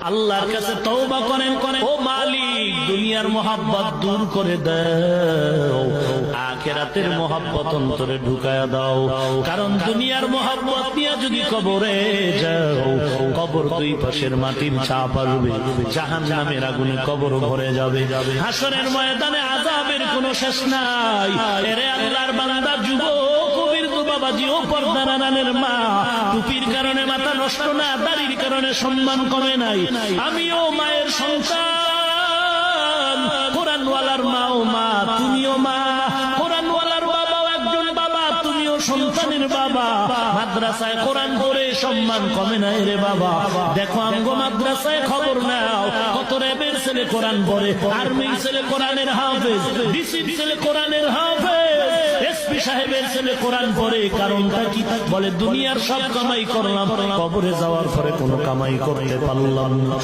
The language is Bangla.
আল্লাহর কাছে তওবা করেন, ও মালিক দুনিয়ার মোহাব্বত দূর করে দাও, আখিরাতের মোহাব্বত অন্তরে ঢুকায়া দাও। কারণ দুনিয়ার মোহাব্বত নিয়ে যদি কবরে যাও, কবর দুই পাশের মাটির ছাপ আসবে, জাহান্নামের আগুনে কবর ভরে যাবে, হাসরের ময়দানে আযাবের কোনো শেষ নাই। এরে আল্লাহর বান্দা, যুবক কবির বাবাজি ও পর্দার আড়ালের মা, টুপির কারণে মাথা নষ্ট না, দাড়ির কারণে সম্মান কমে নাই। আমিও মায়ের সন্তান, কোরআনওয়ালার মা ও মা, তুমিও মা, কোরআনওয়ালার বাবাও একজন বাবা, তুমিও সন্তানের বাবা। মাদ্রাসায় কোরআন পড়ে সম্মান কমে নাই রে বাবা। দেখো আমগো মাদ্রাসায় খবর নাও, কত রেবের ছেলে কোরআন পড়ে, আর্মির ছেলে কোরআনের হাফেজ, ডিসির ছেলে কোরআনের হাফেজ, এসপি সাহেবের ছেলে কোরআন পড়ে। কারণটা কি? বলে দুনিয়ার সব কামাই করলাম, কবরে যাওয়ার পরে কোনো কামাই করতে পারলাম না।